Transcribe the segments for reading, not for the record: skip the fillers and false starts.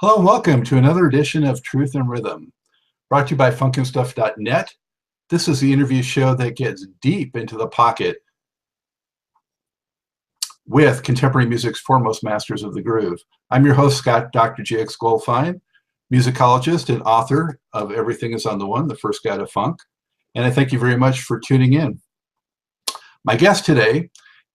Hello and welcome to another edition of Truth and Rhythm, brought to you by funkinstuff.net. This is the interview show that gets deep into the pocket with contemporary music's foremost masters of the groove. I'm your host, Scott Dr. GX Goldfine, musicologist and author of Everything is on the One, the First Guide to Funk. And I thank you very much for tuning in. My guest today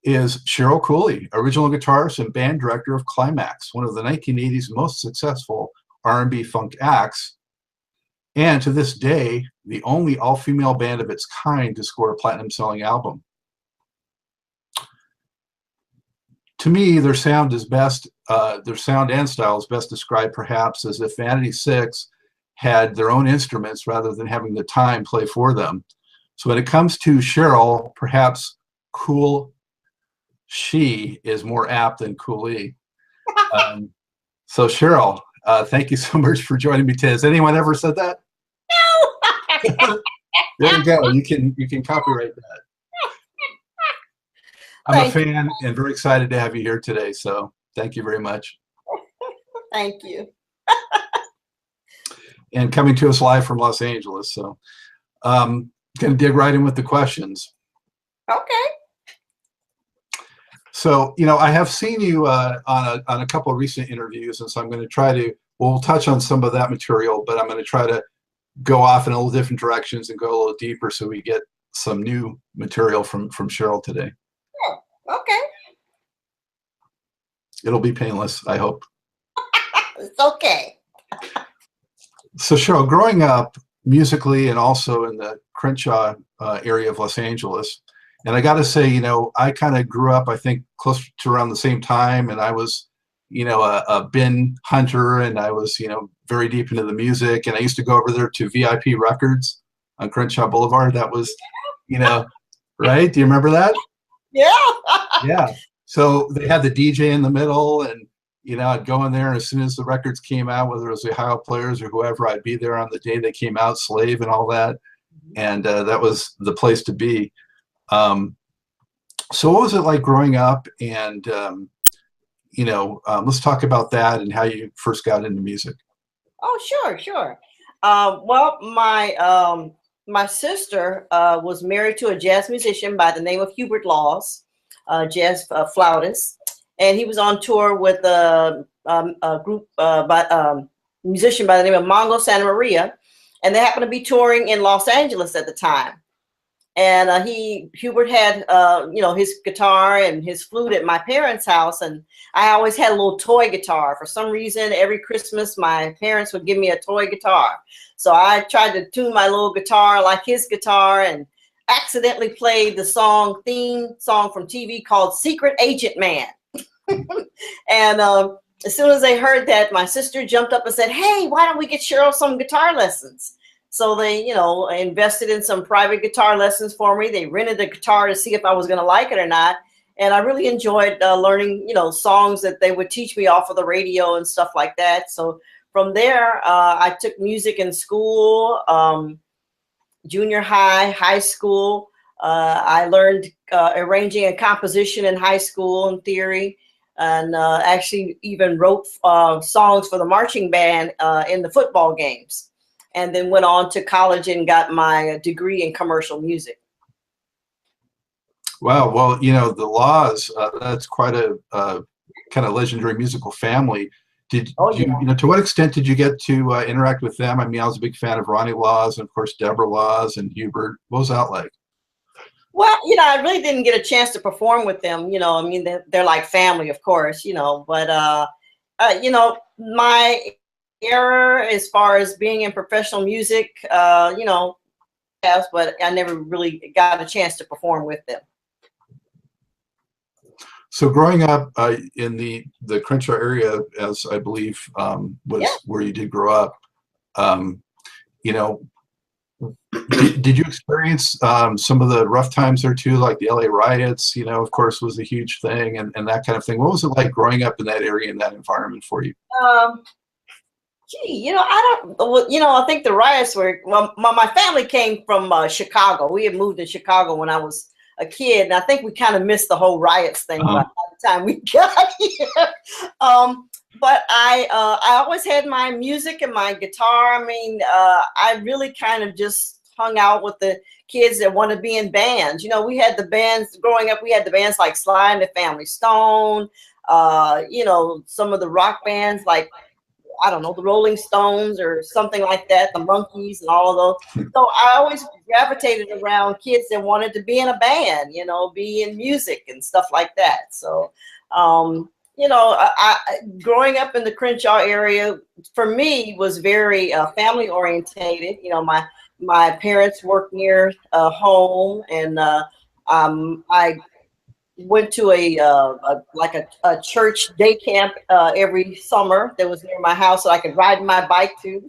is Cheryl Cooley, original guitarist and band director of Klymaxx, one of the 1980s most successful R&B funk acts, and to this day, the only all-female band of its kind to score a platinum-selling album. To me, their sound is best, their sound and style is best described perhaps as if Vanity Six had their own instruments rather than having the time play for them. So when it comes to Cheryl, perhaps she is more apt than Cooley. So Cheryl, thank you so much for joining me today. Has anyone ever said that? No. There you go. You can copyright that. I'm a fan and very excited to have you here today. So thank you very much. Thank you. And coming to us live from Los Angeles. So going to dig right in with the questions. Okay. So, you know, I have seen you on a couple of recent interviews, and so I'm going to try to, we'll touch on some of that material, but I'm going to try to go off in a little different directions and go a little deeper so we get some new material from Cheryl today. Oh, okay. It'll be painless, I hope. It's okay. So Cheryl, growing up musically and also in the Crenshaw area of Los Angeles, and I got to say, you know, I kind of grew up, I think, close to around the same time. And I was, you know, a bin hunter, and I was, you know, very deep into the music. And I used to go over there to VIP Records on Crenshaw Boulevard. That was, you know, right? Do you remember that? Yeah. Yeah. So they had the DJ in the middle, and, you know, I'd go in there, and as soon as the records came out, whether it was the Ohio Players or whoever, I'd be there on the day they came out, Slave and all that. And that was the place to be. So what was it like growing up, and you know, let's talk about that and how you first got into music. Oh, sure. Well, my sister was married to a jazz musician by the name of Hubert Laws, jazz flautist, and he was on tour with a group musician by the name of Mongo Santa Maria, and they happened to be touring in Los Angeles at the time. And Hubert had, you know, his guitar and his flute at my parents' house. And I always had a little toy guitar. For some reason, every Christmas, my parents would give me a toy guitar. So I tried to tune my little guitar like his guitar and accidentally played the theme song from TV called Secret Agent Man. And as soon as they heard that, my sister jumped up and said, "Hey, why don't we get Cheryl some guitar lessons?" So they, you know, invested in some private guitar lessons for me. They rented the guitar to see if I was going to like it or not. And I really enjoyed learning, you know, songs that they would teach me off of the radio and stuff like that. So from there, I took music in school, junior high, high school. I learned arranging and composition in high school and theory, and actually even wrote songs for the marching band in the football games. And then went on to college and got my degree in commercial music. Wow. Well, you know, the Laws, that's quite a kind of legendary musical family. Did you know, to what extent did you get to interact with them? I mean, I was a big fan of Ronnie Laws and, of course, Deborah Laws and Hubert. What was that like? Well, you know, I really didn't get a chance to perform with them. You know, I mean, they're like family, of course, you know, but, you know, my era as far as being in professional music, you know, yes, but I never really got a chance to perform with them. So growing up in the Crenshaw area, as I believe was where you did grow up, you know, did you experience some of the rough times there too, like the LA riots, you know, of course, was a huge thing, and that kind of thing? What was it like growing up in that area, in that environment for you? Gee, you know, I think the riots were, well, my family came from Chicago. We had moved to Chicago when I was a kid, and I think we kind of missed the whole riots thing by the time we got here. but I always had my music and my guitar. I mean, I really kind of just hung out with the kids that want to be in bands. You know, we had the bands growing up. We had the bands like Sly and the Family Stone. You know, some of the rock bands like, I don't know, the Rolling Stones or something like that, the Monkees and all of those. So I always gravitated around kids that wanted to be in a band, you know, be in music and stuff like that. So, you know, growing up in the Crenshaw area for me was very family orientated. You know, my parents worked near home, and I went to a church day camp every summer that was near my house, so I could ride my bike to.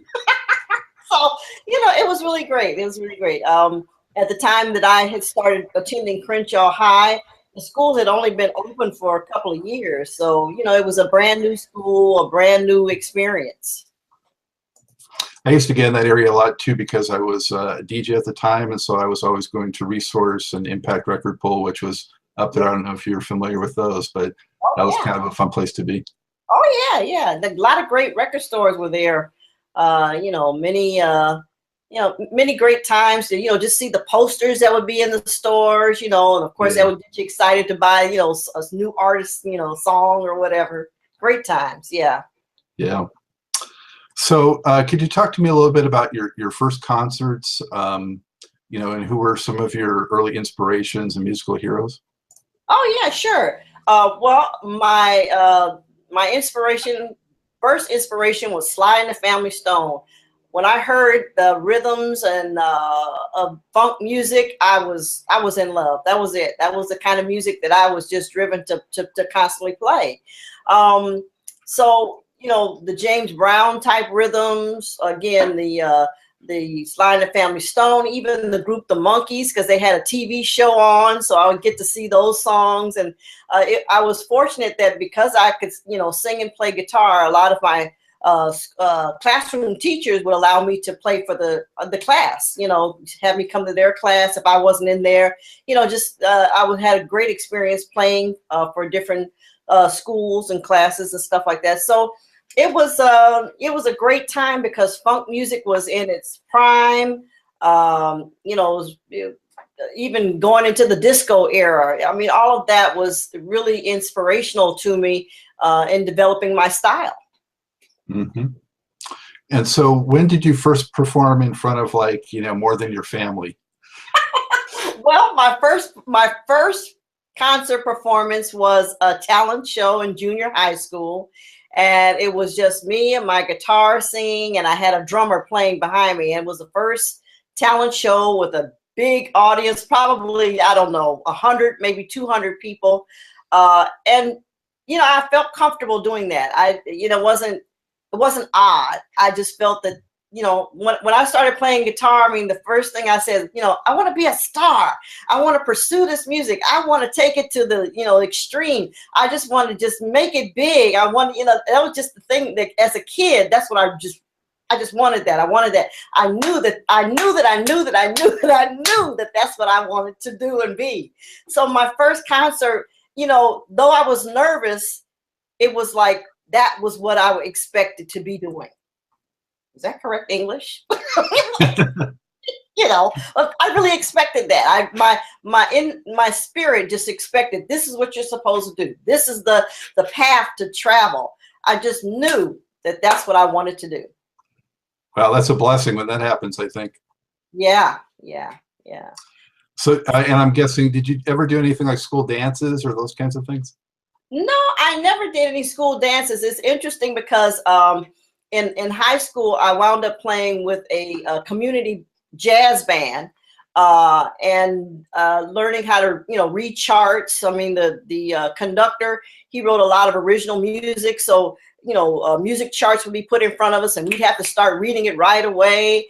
So, you know, it was really great. It was really great. At the time that I had started attending Crenshaw High, the school had only been open for a couple of years. So, you know, it was a brand new school, a brand new experience. I used to get in that area a lot too because I was a DJ at the time, and so I was always going to Resource and Impact Record Pool, which was up there. I don't know if you're familiar with those, but that was kind of a fun place to be. Oh yeah, yeah. A lot of great record stores were there. You know, many great times to, you know, just see the posters that would be in the stores, you know, and of course that would get you excited to buy, you know, a new artist, you know, song or whatever. Great times. Yeah. Yeah. So could you talk to me a little bit about your first concerts, you know, and who were some of your early inspirations and musical heroes? Oh yeah, sure. Well, my first inspiration was Sly and the Family Stone. When I heard the rhythms and of funk music, I was in love. That was it. That was the kind of music that I was just driven to constantly play. So, you know, the James Brown type rhythms, again, the Sly and the Family Stone, even the group the Monkees, because they had a TV show on, so I would get to see those songs. And I was fortunate that because I could, you know, sing and play guitar, a lot of my classroom teachers would allow me to play for the class, you know, have me come to their class if I wasn't in there. You know, just I had a great experience playing for different schools and classes and stuff like that. So it was a great time because funk music was in its prime. You know, even going into the disco era. I mean, all of that was really inspirational to me in developing my style. Mm-hmm. And so when did you first perform in front of, like, you know, more than your family? Well, my first concert performance was a talent show in junior high school. And it was just me and my guitar singing, and I had a drummer playing behind me. And it was the first talent show with a big audience, probably, I don't know, 100, maybe 200 people. And, you know, I felt comfortable doing that. You know, it wasn't odd. I just felt that, you know, when I started playing guitar, I mean, the first thing I said, you know, I want to be a star. I want to pursue this music. I want to take it to the, you know, extreme. I just want to just make it big. I want, you know, that was just the thing that as a kid, that's what I just wanted that. I wanted that. I knew that that's what I wanted to do and be. So my first concert, you know, though I was nervous, it was like, that was what I expected to be doing. Is that correct English? You know, I really expected that. My spirit just expected, this is what you're supposed to do. This is the path to travel. I just knew that that's what I wanted to do. Well, that's a blessing when that happens, I think. Yeah. So, and I'm guessing, did you ever do anything like school dances or those kinds of things? No, I never did any school dances. It's interesting because in high school, I wound up playing with a community jazz band and learning how to, you know, read charts. I mean, the conductor, he wrote a lot of original music. So, you know, music charts would be put in front of us and we'd have to start reading it right away.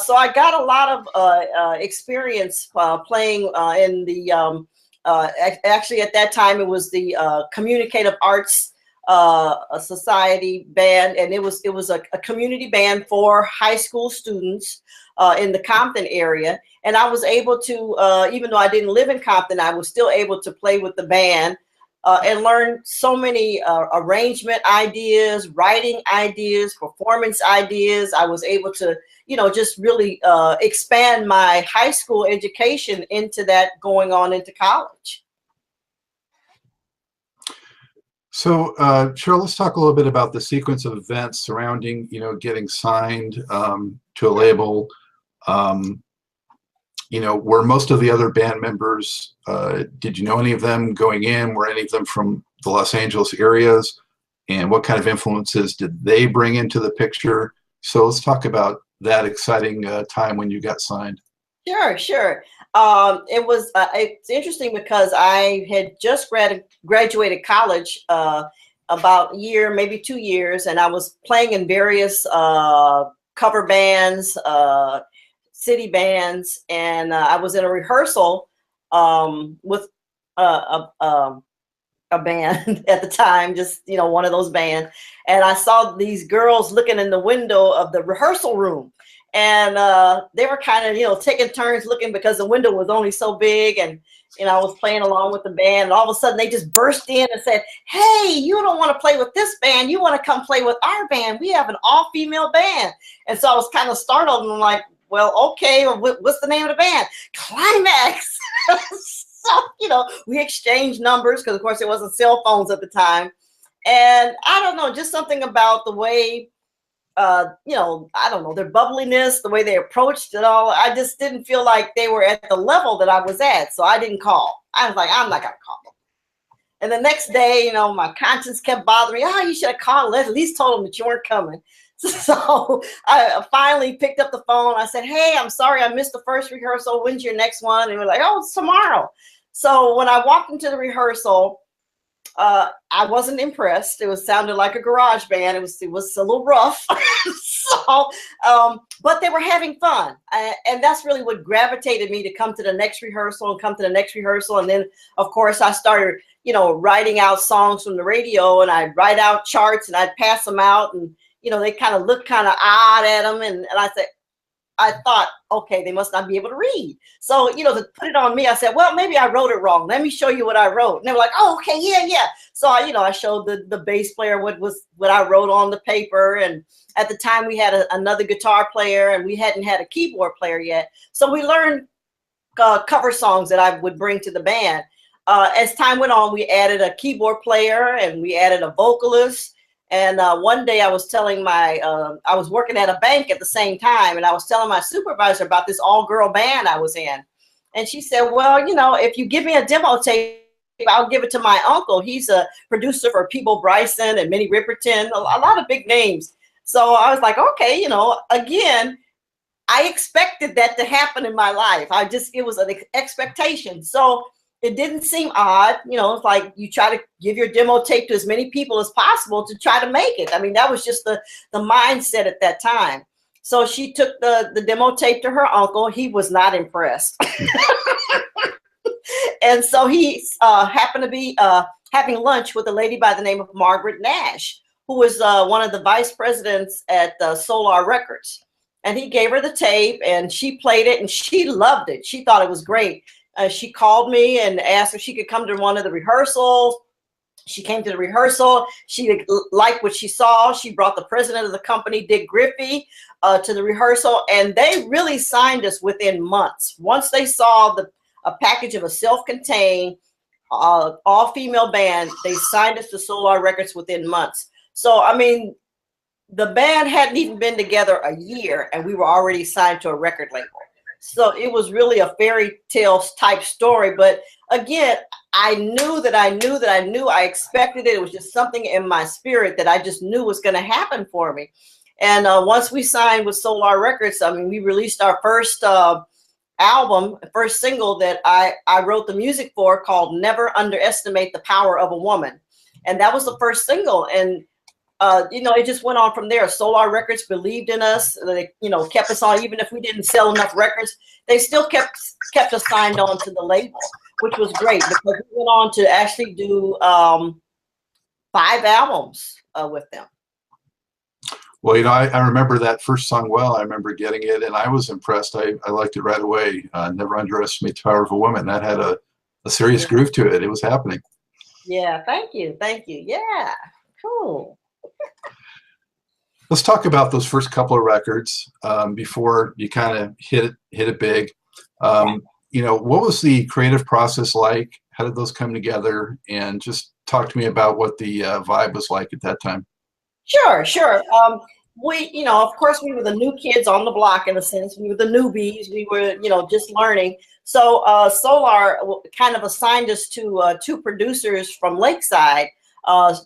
So I got a lot of experience playing in the, actually at that time, it was the Communicative Arts Society band, and it was a community band for high school students in the Compton area. And I was able to, even though I didn't live in Compton, I was still able to play with the band and learned so many arrangement ideas, writing ideas, performance ideas. I was able to, just really expand my high school education into that going on into college. So, Cheryl, let's talk a little bit about the sequence of events surrounding, getting signed to a label. Were most of the other band members, did you know any of them going in? Were any of them from the Los Angeles areas? And what kind of influences did they bring into the picture? So let's talk about that exciting time when you got signed. Sure. It's interesting because I had just graduated college about a year, maybe 2 years, and I was playing in various cover bands, city bands, and I was in a rehearsal with a band at the time, just one of those bands, and I saw these girls looking in the window of the rehearsal room. And they were kind of, taking turns looking because the window was only so big. And, I was playing along with the band. And all of a sudden they just burst in and said, "Hey, you don't want to play with this band. You want to come play with our band. We have an all-female band." And so I was kind of startled. And I'm like, well, okay. What's the name of the band? Klymaxx. So, we exchanged numbers because, of course, there wasn't cell phones at the time. And I don't know, just something about the way I don't know, their bubbliness, the way they approached it all. I just didn't feel like they were at the level that I was at. So I didn't call. I was like, I'm not going to call them. And the next day, my conscience kept bothering me. Oh, you should have called. At least told them that you weren't coming. So I finally picked up the phone. I said, "Hey, I'm sorry I missed the first rehearsal. When's your next one?" And we're like, "Oh, it's tomorrow." So when I walked into the rehearsal, I wasn't impressed. It sounded like a garage band. It was a little rough. So, but they were having fun. And that's really what gravitated me to come to the next rehearsal. And then, of course, I started, writing out songs from the radio, and I'd write out charts and I'd pass them out. And, they kind of looked kind of odd at them. And I thought, okay, they must not be able to read. So, to put it on me, I said, well, maybe I wrote it wrong. Let me show you what I wrote. And they were like, oh, okay, yeah. So, I showed the bass player what I wrote on the paper. And at the time we had another guitar player, and we hadn't had a keyboard player yet. So we learned cover songs that I would bring to the band. As time went on, we added a keyboard player and we added a vocalist. And one day I was telling I was working at a bank at the same time, and I was telling my supervisor about this all-girl band I was in. And she said, well, if you give me a demo tape, I'll give it to my uncle. He's a producer for Peebo Bryson and Minnie Riperton, a lot of big names. So I was like, okay, again, I expected that to happen in my life. It was an expectation. So it didn't seem odd. It's like you try to give your demo tape to as many people as possible to try to make it. I mean, that was just the mindset at that time. So she took the demo tape to her uncle. He was not impressed. And so he happened to be having lunch with a lady by the name of Margaret Nash, who was one of the vice presidents at Solar Records. And he gave her the tape, and she played it, and she loved it. She thought it was great. She called me and asked if she could come to one of the rehearsals. She came to the rehearsal. She liked what she saw. She brought the president of the company, Dick Griffey, to the rehearsal, and they really signed us within months. Once they saw a package of a self-contained, all-female band, they signed us to Solar Records within months. So, I mean, the band hadn't even been together a year, and we were already signed to a record label. So it was really a fairy tale type story. But again, I expected it. It was just something in my spirit that I just knew was going to happen for me. And once we signed with Solar Records, I mean, we released our first album, first single that I wrote the music for, called Never Underestimate the Power of a Woman. And that was the first single. And it just went on from there. Solar Records believed in us. They, kept us on, even if we didn't sell enough records. They still kept us signed on to the label, which was great because we went on to actually do 5 albums with them. Well, I remember that first song well. I remember getting it, and I was impressed. I liked it right away. Never Underestimate the Power of a Woman. That had a serious groove to it. It was happening. Yeah, thank you. Thank you. Yeah, cool. Let's talk about those first couple of records before you kind of hit it big. You know, what was the creative process like? How did those come together? And just talk to me about what the vibe was like at that time. Sure, sure. We, you know, of course, we were the new kids on the block in a sense. We were the newbies. We were, you know, just learning. So Solar kind of assigned us to two producers from Lakeside,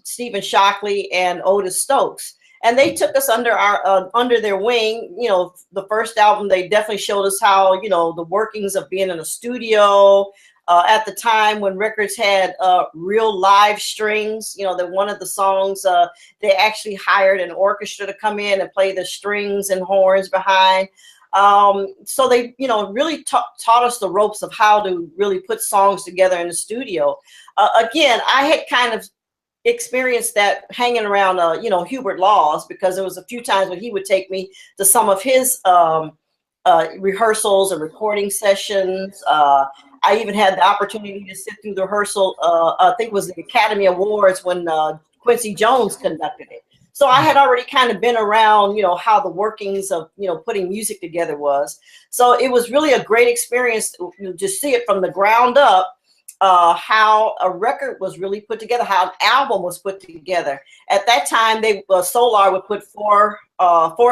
Stephen Shockley and Otis Stokes. And they took us under their wing. You know, the first album, they definitely showed us how, you know, the workings of being in a studio. At the time when records had real live strings, you know, that one of the songs, they actually hired an orchestra to come in and play the strings and horns behind. So they, you know, really taught us the ropes of how to really put songs together in the studio. Again, I had kind of experienced that hanging around, you know, Hubert Laws, because there was a few times when he would take me to some of his rehearsals and recording sessions. I even had the opportunity to sit through the rehearsal, I think it was the Academy Awards when Quincy Jones conducted it. So I had already kind of been around, you know, how the workings of, you know, putting music together was. So it was really a great experience to see it from the ground up, how a record was really put together, how an album was put together. At that time, Solar would put four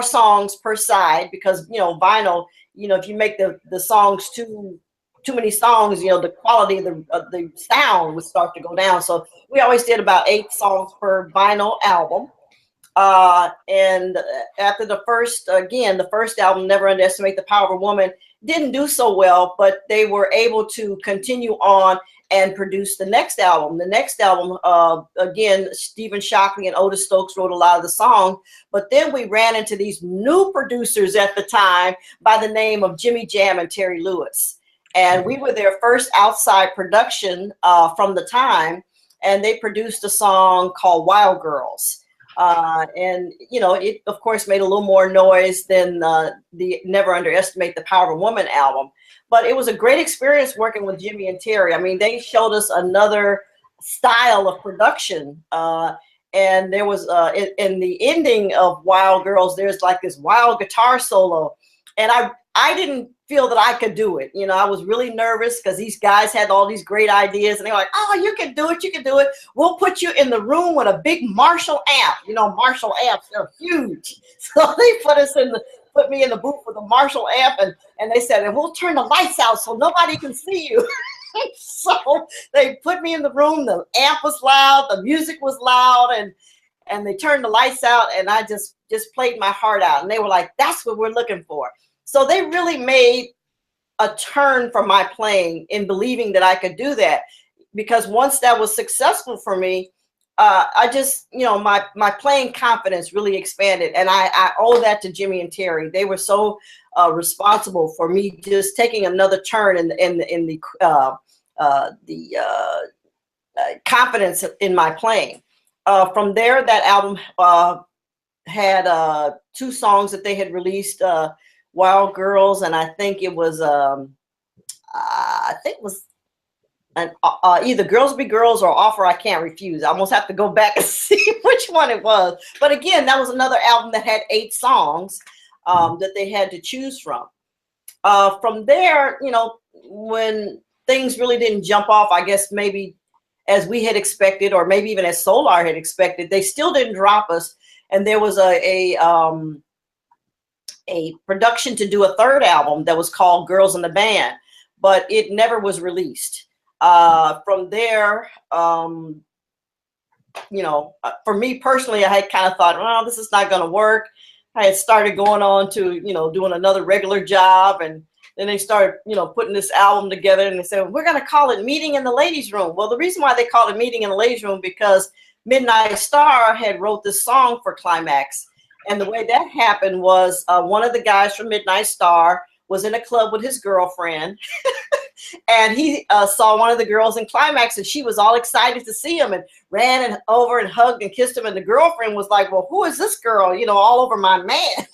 songs per side, because, you know, vinyl, you know, if you make the songs too many songs, you know, the quality of the sound would start to go down. So we always did about 8 songs per vinyl album. And after the first album, Never Underestimate the Power of a Woman, didn't do so well, but they were able to continue on and produce the next album. The next album, again, Stephen Shockley and Otis Stokes wrote a lot of the songs, but then we ran into these new producers at the time by the name of Jimmy Jam and Terry Lewis. And we were their first outside production from the time, and they produced a song called Wild Girls. And, you know, it, of course, made a little more noise than the Never Underestimate the Power of a Woman album. But it was a great experience working with Jimmy and Terry. I mean, they showed us another style of production. And there was, in the ending of Wild Girls, there's like this wild guitar solo. And I didn't feel that I could do it. You know, I was really nervous because these guys had all these great ideas, and they were like, oh, you can do it. You can do it. We'll put you in the room with a big Marshall amp. You know, Marshall amps, they're huge. So they put me in the booth with a Marshall amp, and they said, and we'll turn the lights out so nobody can see you. So they put me in the room. The amp was loud. The music was loud, and they turned the lights out, and I just played my heart out. And they were like, that's what we're looking for. So they really made a turn from my playing in believing that I could do that, because once that was successful for me, I just, you know, my playing confidence really expanded, and I owe that to Jimmy and Terry. They were so responsible for me just taking another turn in the confidence in my playing. From there, that album had 2 songs that they had released. Wild Girls, and I think it was either Girls Be Girls or Offer I Can't Refuse. I almost have to go back and see which one it was. But again, that was another album that had 8 songs that they had to choose from. From there, you know, when things really didn't jump off, I guess maybe as we had expected, or maybe even as Solar had expected, they still didn't drop us. And there was a production to do a 3rd album that was called Girls in the Band, but it never was released. From there, you know, for me personally, I had kind of thought, well, this is not going to work. I had started going on to, you know, doing another regular job, and then they started, you know, putting this album together, and they said, we're going to call it Meeting in the Ladies' Room. Well, the reason why they called it Meeting in the Ladies' Room, because Midnight Star had wrote this song for Klymaxx. And the way that happened was one of the guys from Midnight Star was in a club with his girlfriend, and he saw one of the girls in Klymaxx, and she was all excited to see him and ran over and hugged and kissed him. And the girlfriend was like, well, who is this girl? You know, all over my man.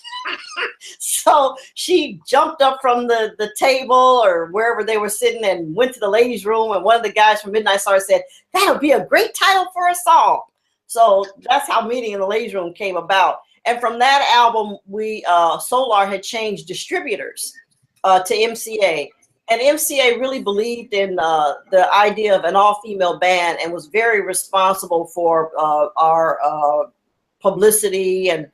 So she jumped up from the table or wherever they were sitting and went to the ladies' room. And one of the guys from Midnight Star said, "That would be a great title for a song." So that's how Meeting in the Ladies' Room came about. And from that album, we Solar had changed distributors to MCA. And MCA really believed in the idea of an all-female band and was very responsible for our publicity and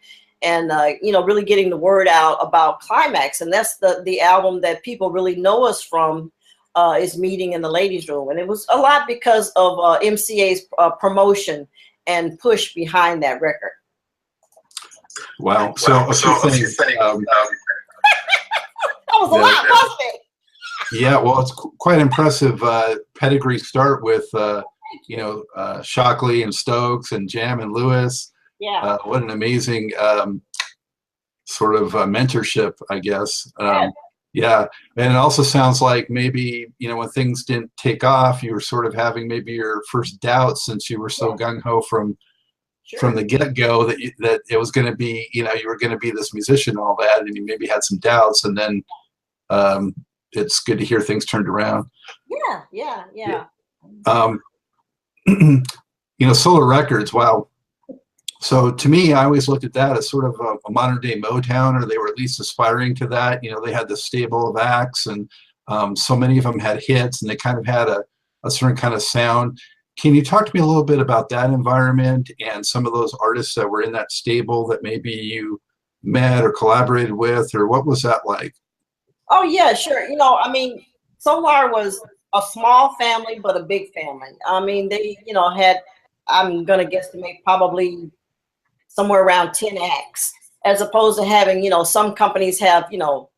you know, really getting the word out about Klymaxx. And that's the album that people really know us from, is Meeting in the Ladies' Room. And it was a lot because of MCA's promotion and push behind that record. Wow. So a few things. That was a lot, wasn't it? Yeah, well, it's quite impressive pedigree start with, you know, Shockley and Stokes and Jam and Lewis. Yeah. What an amazing sort of mentorship, I guess. Yeah, and it also sounds like maybe, you know, when things didn't take off, you were sort of having maybe your first doubts since you were so gung-ho from the get-go that it was going to be, you know, you were going to be this musician and all that, and you maybe had some doubts, and then it's good to hear things turned around. Yeah. You know, Solar Records, wow. So to me, I always looked at that as sort of a modern day Motown, or they were at least aspiring to that. You know, they had this stable of acts, and so many of them had hits, and they kind of had a certain kind of sound. Can you talk to me a little bit about that environment and some of those artists that were in that stable that maybe you met or collaborated with, or what was that like? Oh yeah, sure. You know, I mean, Solar was a small family, but a big family. I mean, they, you know, had, I'm going to guesstimate, probably somewhere around 10 acts, as opposed to having, you know, some companies have, you know,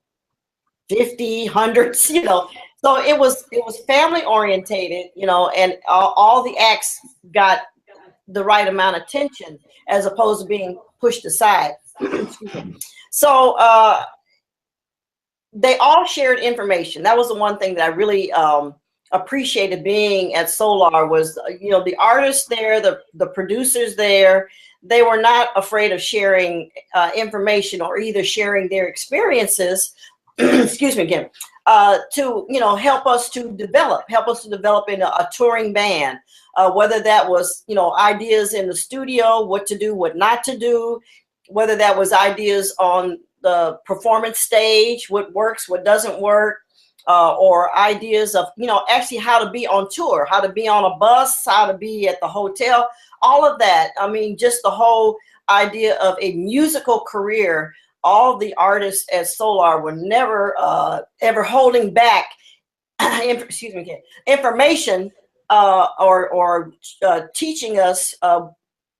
50, hundreds, you know. So it was family orientated, you know, and all the acts got the right amount of attention as opposed to being pushed aside. So they all shared information. That was the one thing that I really appreciated being at Solar was, you know, the artists there, the producers there, they were not afraid of sharing information or either sharing their experiences, excuse me again, to, you know, help us to develop in a touring band, whether that was, you know, ideas in the studio, what to do, what not to do, whether that was ideas on the performance stage, what works, what doesn't work, or ideas of, you know, actually how to be on tour, how to be on a bus, how to be at the hotel, all of that. I mean, just the whole idea of a musical career. All the artists at Solar were never ever holding back excuse me again, information or teaching us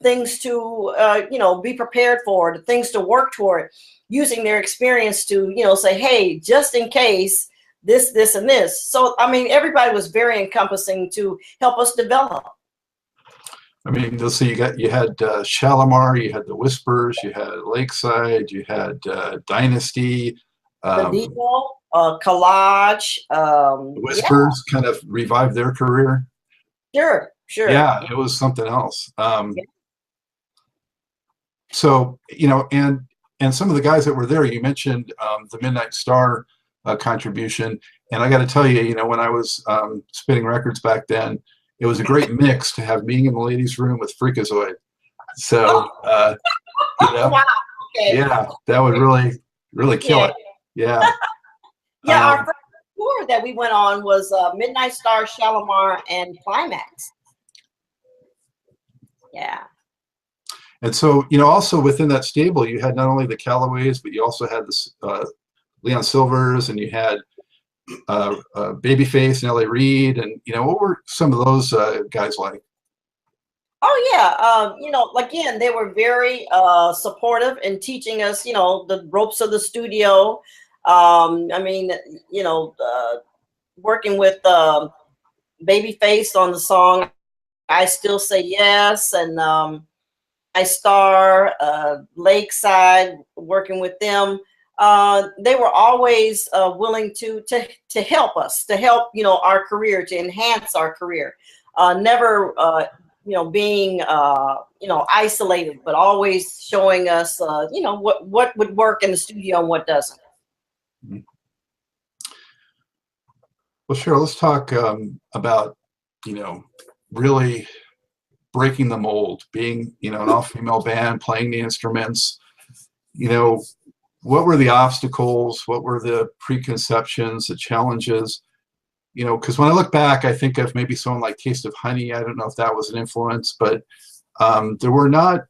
things to you know, be prepared for, the things to work toward, using their experience to, you know, say, hey, just in case this and this. So I mean, everybody was very encompassing to help us develop. I mean, let's see, you had Shalamar, you had the Whispers, you had Lakeside, you had Dynasty, the Collage. Whispers kind of revived their career. Sure. Yeah, it was something else. So, you know, and some of the guys that were there, you mentioned the Midnight Star contribution, and I got to tell you, you know, when I was spinning records back then, it was a great mix to have Meeting in the Ladies' Room with Freakazoid. So, you know, wow. Okay. Yeah, that would really kill it. Yeah. Yeah, our first tour that we went on was Midnight Star, Shalamar, and Klymaxx. Yeah. And so, you know, also within that stable, you had not only the Calloways, but you also had this Leon Silvers, and you had Babyface and L.A. Reid, and, you know, what were some of those guys like? Oh yeah, you know, again, they were very supportive in teaching us, you know, the ropes of the studio. I mean, you know, working with Babyface on the song "I Still Say Yes" and I Star, Lakeside, working with them. They were always willing to help us, to help, you know, our career, to enhance our career. Never, you know, being, you know, isolated, but always showing us, you know, what would work in the studio and what doesn't. Mhm. Well, Cheryl, let's talk about, really breaking the mold, being, an all-female band, playing the instruments. You know, what were the obstacles? What were the preconceptions, the challenges? Because when I look back, I think of maybe someone like Taste of Honey. I don't know if that was an influence, but there were not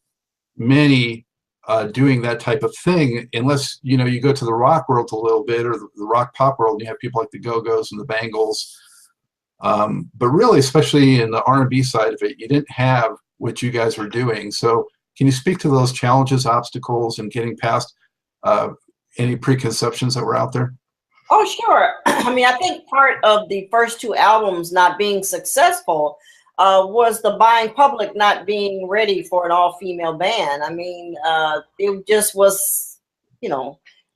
many doing that type of thing, unless you go to the rock world a little bit, or the rock pop world, and you have people like the Go-Go's and the Bangles. But really, especially in the R&B side of it, you didn't have what you guys were doing. So can you speak to those challenges, obstacles, and getting past any preconceptions that were out there? Oh, sure. I mean, I think part of the first two albums not being successful was the buying public not being ready for an all-female band. I mean, it just was,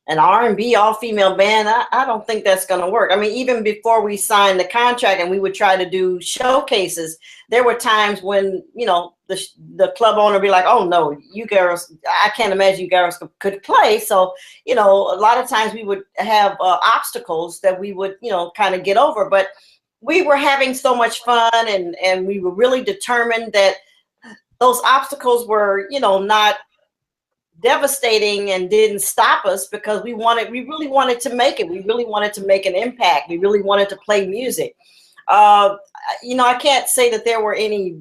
an R&B all-female band. I don't think that's going to work. I mean, even before we signed the contract and we would try to do showcases, there were times when, the club owner would be like, oh, no, you girls, I can't imagine you girls could play. So, a lot of times we would have obstacles that we would, kind of get over. But we were having so much fun, and we were really determined that those obstacles were, not devastating and didn't stop us, because we really wanted to make it. We really wanted to make an impact. We really wanted to play music. I can't say that there were any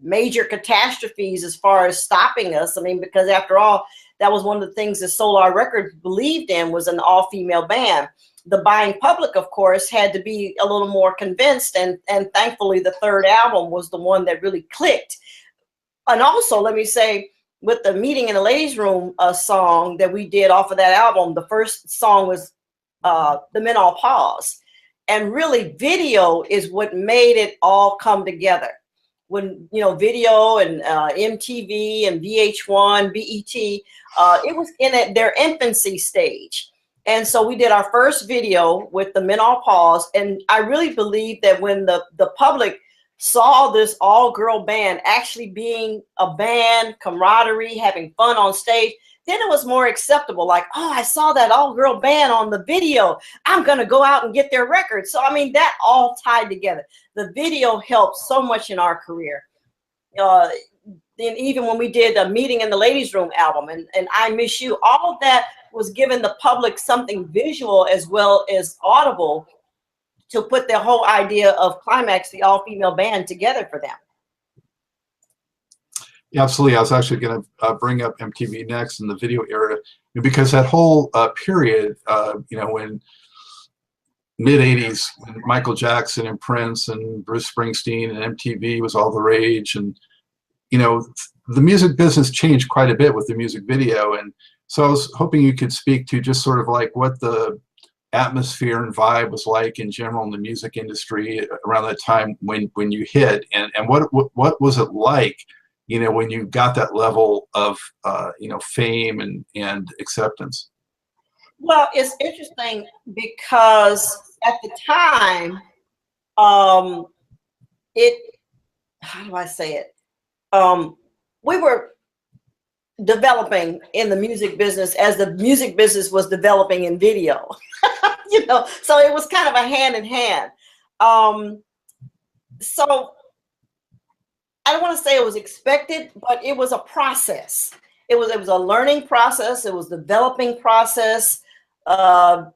major catastrophes as far as stopping us. I mean, because after all, that was one of the things that Solar Records believed in, was an all-female band. The buying public, of course, had to be a little more convinced, and thankfully the third album was the one that really clicked. And also, let me say, with the Meeting in the Ladies' Room song that we did off of that album, the first song was The Men All Pause. And really, video is what made it all come together. When, video and MTV and VH1, BET, it was in their infancy stage. And so we did our first video with The Men All Pause. And I really believe that when the public saw this all-girl band actually being a band, camaraderie, having fun on stage, then it was more acceptable. Like, oh, I saw that all-girl band on the video. I'm going to go out and get their record. So, I mean, that all tied together. The video helped so much in our career. Then even when we did a Meeting in the Ladies' Room album and I Miss You, all of that was giving the public something visual as well as audible to put the whole idea of Klymaxx, the all-female band, together for them. Yeah, absolutely. I was actually going to bring up MTV next in the video era, because that whole period, when mid-'80s, when Michael Jackson and Prince and Bruce Springsteen and MTV was all the rage, and the music business changed quite a bit with the music video. And so I was hoping you could speak to just sort of like what the atmosphere and vibe was like in general in the music industry around that time when you hit, and what was it like, when you got that level of fame and acceptance? Well, it's interesting because at the time, how do I say it? We were developing in the music business as the music business was developing in video. So it was kind of a hand in hand. So I don't want to say it was expected, but it was a process. It was a learning process. It was a developing process. All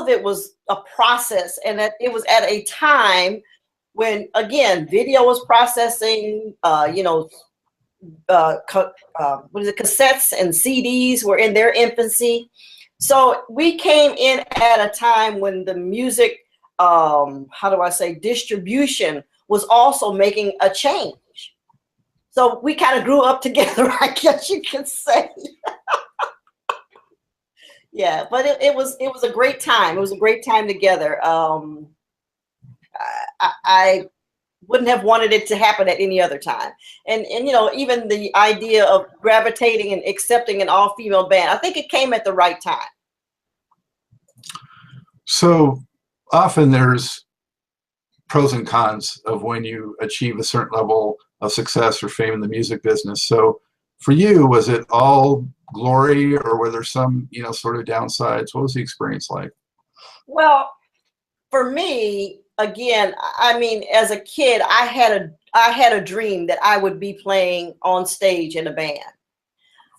of it was a process, and it was at a time when, again, video was processing. Cassettes and CDs were in their infancy. So we came in at a time when the music, distribution was also making a change. So we kind of grew up together, I guess you could say. Yeah, but it was a great time. It was a great time together. I wouldn't have wanted it to happen at any other time. And even the idea of gravitating and accepting an all-female band, I think it came at the right time. So often there's pros and cons of when you achieve a certain level of success or fame in the music business. So For you, was it all glory, or were there some, sort of downsides? What was the experience like? Well, for me, again, I mean, as a kid, I had a dream that I would be playing on stage in a band.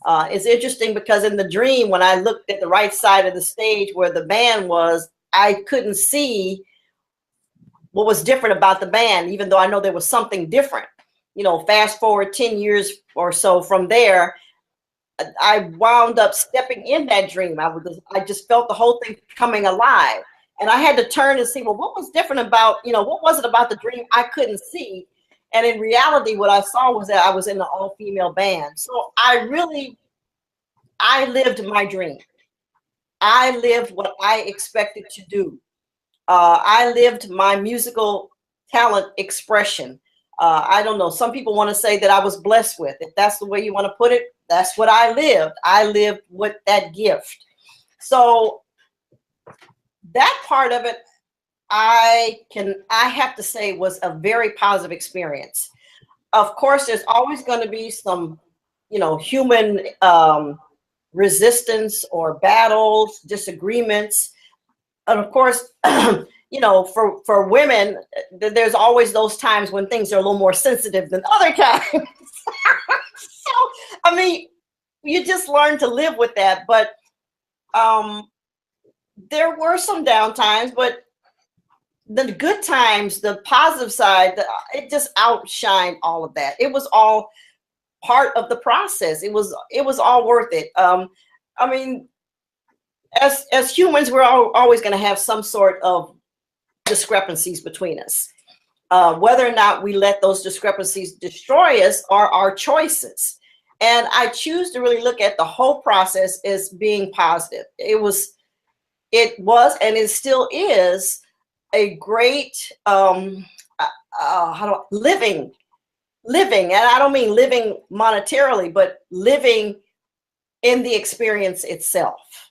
It's interesting because in the dream, when I looked at the right side of the stage where the band was, I couldn't see what was different about the band, even though I know there was something different. Fast forward 10 years or so from there, I wound up stepping in that dream. I just felt the whole thing coming alive. And I had to turn and see, well, what was different about, what was it about the dream I couldn't see? And in reality, what I saw was that I was in an all-female band. So I lived my dream. I lived what I expected to do. I lived my musical talent expression. I don't know. Some people want to say that I was blessed with. If that's the way you want to put it, that's what I lived. I lived with that gift. So that part of it, I have to say, was a very positive experience. Of course, there's always going to be some, human resistance or battles, disagreements. And of course, for women, there's always those times when things are a little more sensitive than other times. So, I mean, you just learn to live with that. But there were some down times, but the good times, the positive side, it just outshined all of that. It was all part of the process. It was all worth it. I mean, as humans, we're always going to have some sort of discrepancies between us. Whether or not we let those discrepancies destroy us are our choices. And I choose to really look at the whole process as being positive. It was and it still is a great living, and I don't mean living monetarily, but living in the experience itself.